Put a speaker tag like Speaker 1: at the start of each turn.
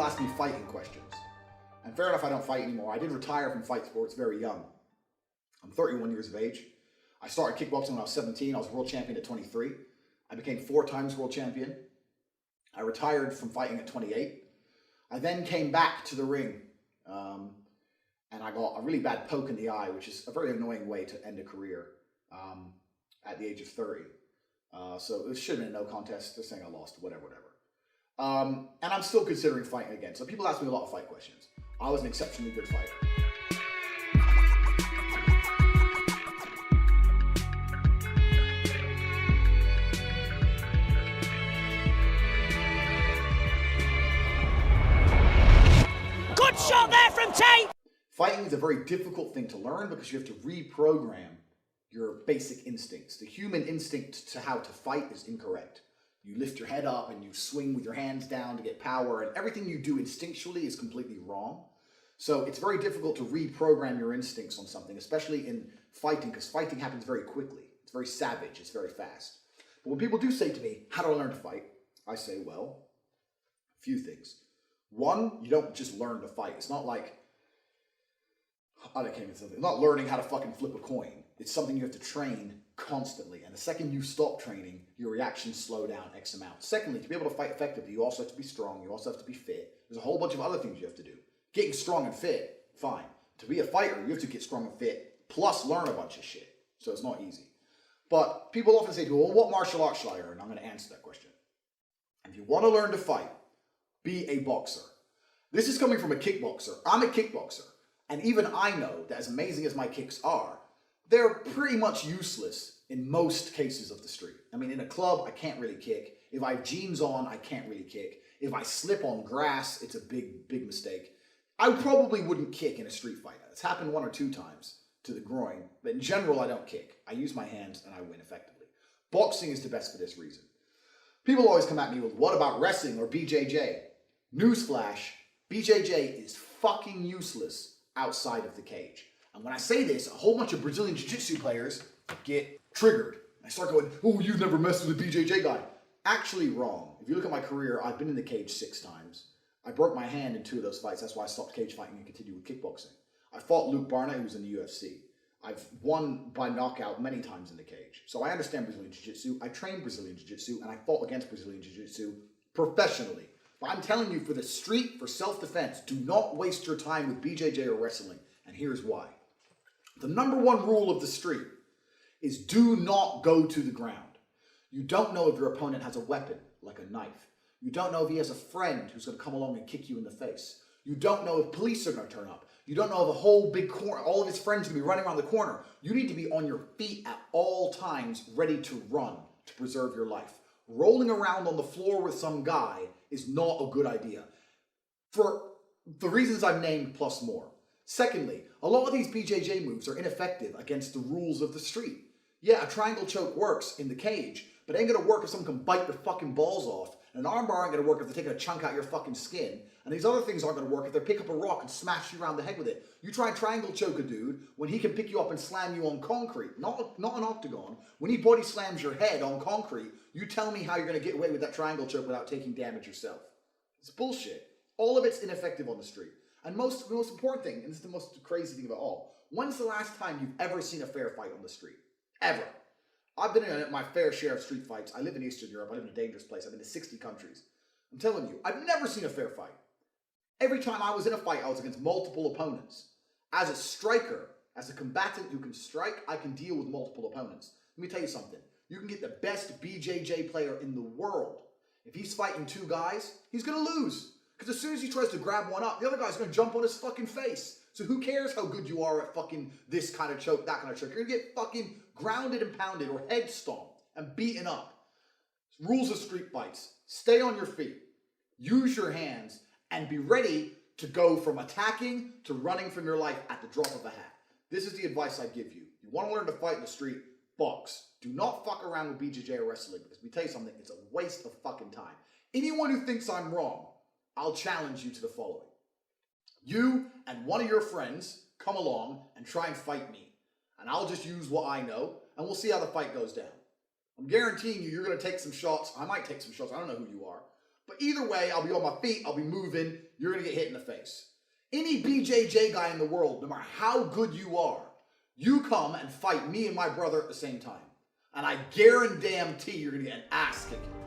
Speaker 1: ask me fighting questions. And fair enough, I don't fight anymore. I did retire from fight sports very young. I'm 31 years of age. I started kickboxing when I was 17. I was world champion at 23. I became 4 times world champion. I retired from fighting at 28. I then came back to the ring and I got a really bad poke in the eye, which is a very annoying way to end a career at the age of 30. So it should have been a no contest. They're saying I lost, whatever. And I'm still considering fighting again. So people ask me a lot of fight questions. I was an exceptionally good fighter.
Speaker 2: Good shot there from Tate!
Speaker 1: Fighting is a very difficult thing to learn because you have to reprogram your basic instincts. The human instinct to how to fight is incorrect. You lift your head up and you swing with your hands down to get power, and everything you do instinctually is completely wrong. So it's very difficult to reprogram your instincts on something, especially in fighting, because fighting happens very quickly. It's very savage, it's very fast. But when people do say to me, how do I learn to fight? I say, well, a few things. One, you don't just learn to fight. It's not like, it's not learning how to fucking flip a coin. It's something you have to train constantly. And the second you stop training, your reactions slow down X amount. Secondly, to be able to fight effectively, you also have to be strong. You also have to be fit. There's a whole bunch of other things you have to do. Getting strong and fit, fine. To be a fighter, you have to get strong and fit, plus learn a bunch of shit. So it's not easy. But people often say to me, well, what martial arts should I learn? I'm going to answer that question. If you want to learn to fight, be a boxer. This is coming from a kickboxer. I'm a kickboxer. And even I know that as amazing as my kicks are, they're pretty much useless in most cases of the street. I mean, in a club, I can't really kick. If I have jeans on, I can't really kick. If I slip on grass, it's a big mistake. I probably wouldn't kick in a street fight. It's happened 1 or 2 times to the groin, but in general, I don't kick. I use my hands and I win effectively. Boxing is the best for this reason. People always come at me with, what about wrestling or BJJ? Newsflash, BJJ is fucking useless outside of the cage. And when I say this, a whole bunch of Brazilian Jiu-Jitsu players get triggered. I start going, oh, you've never messed with a BJJ guy. Actually wrong. If you look at my career, I've been in the cage 6 times. I broke my hand in 2 of those fights. That's why I stopped cage fighting and continued with kickboxing. I fought Luke Barnett, who was in the UFC. I've won by knockout many times in the cage. So I understand Brazilian Jiu-Jitsu. I trained Brazilian Jiu-Jitsu, and I fought against Brazilian Jiu-Jitsu professionally. But I'm telling you, for the street, for self-defense, do not waste your time with BJJ or wrestling. And here's why. The number 1 rule of the street is do not go to the ground. You don't know if your opponent has a weapon, like a knife. You don't know if he has a friend who's going to come along and kick you in the face. You don't know if police are going to turn up. You don't know if the whole big corner, all of his friends are going to be running around the corner. You need to be on your feet at all times, ready to run to preserve your life. Rolling around on the floor with some guy is not a good idea, for the reasons I've named plus more. Secondly, a lot of these BJJ moves are ineffective against the rules of the street. Yeah, a triangle choke works in the cage, but it ain't gonna work if someone can bite your fucking balls off. And an armbar ain't gonna work if they're taking a chunk out your fucking skin. And these other things aren't gonna work if they pick up a rock and smash you around the head with it. You try and triangle choke a dude when he can pick you up and slam you on concrete, not an octagon. When he body slams your head on concrete, you tell me how you're gonna get away with that triangle choke without taking damage yourself. It's bullshit. All of it's ineffective on the street. And the most important thing, and this is the most crazy thing about all, when's the last time you've ever seen a fair fight on the street? Ever. I've been in my fair share of street fights. I live in Eastern Europe. I live in a dangerous place. I've been to 60 countries. I'm telling you, I've never seen a fair fight. Every time I was in a fight, I was against multiple opponents. As a striker, as a combatant who can strike, I can deal with multiple opponents. Let me tell you something. You can get the best BJJ player in the world. If he's fighting 2 guys, he's going to lose. Because as soon as he tries to grab one up, the other guy's going to jump on his fucking face. So who cares how good you are at fucking this kind of choke, that kind of choke. You're going to get fucking grounded and pounded or head stomped and beaten up. Rules of street fights. Stay on your feet. Use your hands and be ready to go from attacking to running from your life at the drop of a hat. This is the advice I give you. You want to learn to fight in the street? Box. Do not fuck around with BJJ or wrestling, because let me tell you something, it's a waste of fucking time. Anyone who thinks I'm wrong, I'll challenge you to the following. You and one of your friends come along and try and fight me. And I'll just use what I know, and we'll see how the fight goes down. I'm guaranteeing you, you're going to take some shots. I might take some shots. I don't know who you are. But either way, I'll be on my feet, I'll be moving, you're going to get hit in the face. Any BJJ guy in the world, no matter how good you are, you come and fight me and my brother at the same time. And I guarantee you're going to get an ass kicking.